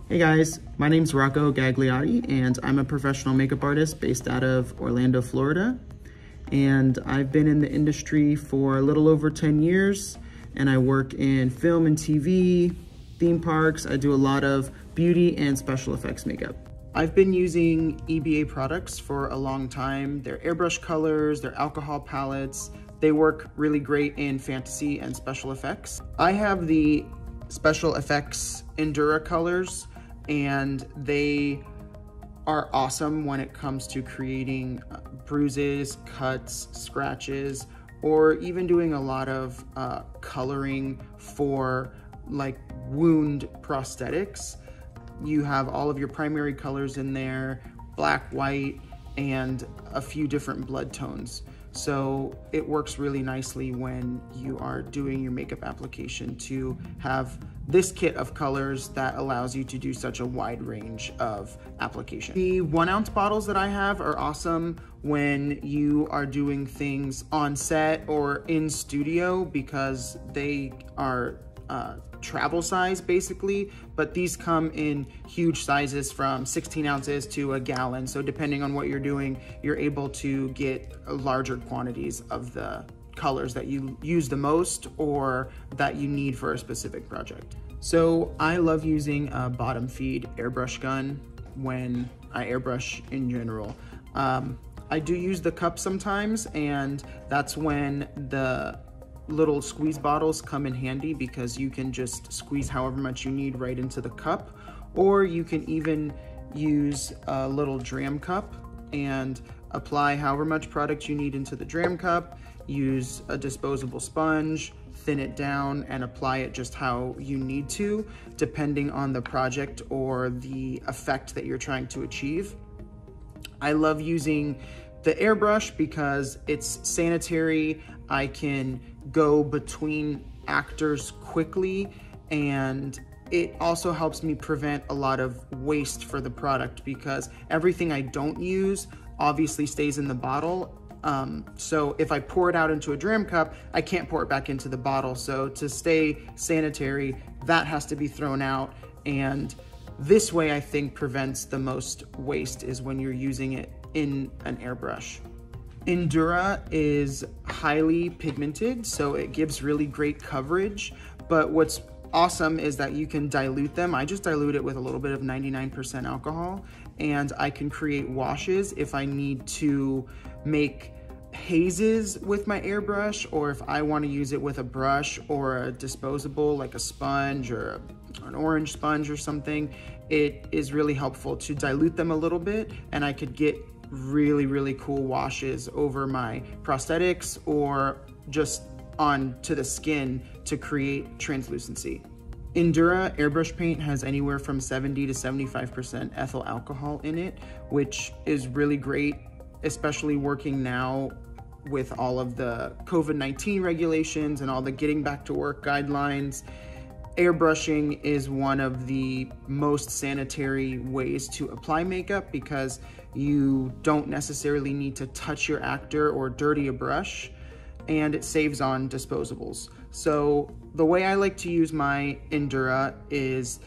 Hey guys, my name's Rocco Gagliotti and I'm a professional makeup artist based out of Orlando, Florida. And I've been in the industry for a little over 10 years and I work in film and TV, theme parks. I do a lot of beauty and special effects makeup. I've been using EBA products for a long time. They're airbrush colors, they're alcohol palettes. They work really great in fantasy and special effects. I have the special effects Endura colors, and they are awesome when it comes to creating bruises, cuts, scratches, or even doing a lot of coloring for like wound prosthetics. You have all of your primary colors in there, black, white, and a few different blood tones. So it works really nicely when you are doing your makeup application to have this kit of colors that allows you to do such a wide range of application. The 1 ounce bottles that I have are awesome when you are doing things on set or in studio because they are travel size basically, but these come in huge sizes from 16 ounces to a gallon. So depending on what you're doing, you're able to get larger quantities of the colors that you use the most or that you need for a specific project. So I love using a bottom feed airbrush gun when I airbrush in general. I do use the cup sometimes, and that's when the little squeeze bottles come in handy because you can just squeeze however much you need right into the cup, or you can even use a little dram cup and apply however much product you need into the dram cup, use a disposable sponge, thin it down, and apply it just how you need to, depending on the project or the effect that you're trying to achieve. I love using the airbrush because it's sanitary. I can go between actors quickly, and it also helps me prevent a lot of waste for the product because everything I don't use obviously stays in the bottle. So if I pour it out into a dram cup, I can't pour it back into the bottle. So to stay sanitary, that has to be thrown out. And this way I think prevents the most waste is when you're using it in an airbrush. Endura is highly pigmented, so it gives really great coverage, but what's awesome is that you can dilute them. I just dilute it with a little bit of 99% alcohol, and I can create washes if I need to make hazes with my airbrush, or if I want to use it with a brush or a disposable like a sponge or an orange sponge or something. It is really helpful to dilute them a little bit, and I could get really cool washes over my prosthetics or just onto the skin to create translucency. Endura airbrush paint has anywhere from 70 to 75% ethyl alcohol in it, which is really great, especially working now with all of the COVID-19 regulations and all the getting back to work guidelines. Airbrushing is one of the most sanitary ways to apply makeup because you don't necessarily need to touch your actor or dirty a brush, and it saves on disposables. So the way I like to use my Endura is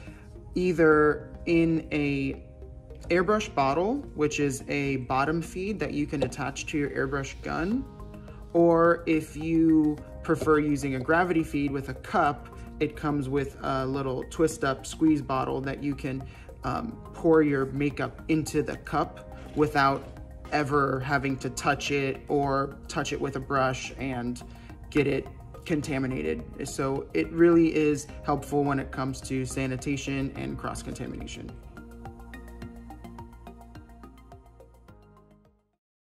either in a airbrush bottle, which is a bottom feed that you can attach to your airbrush gun, or if you prefer using a gravity feed with a cup, it comes with a little twist up squeeze bottle that you can pour your makeup into the cup without ever having to touch it or touch it with a brush and get it contaminated. So it really is helpful when it comes to sanitation and cross-contamination.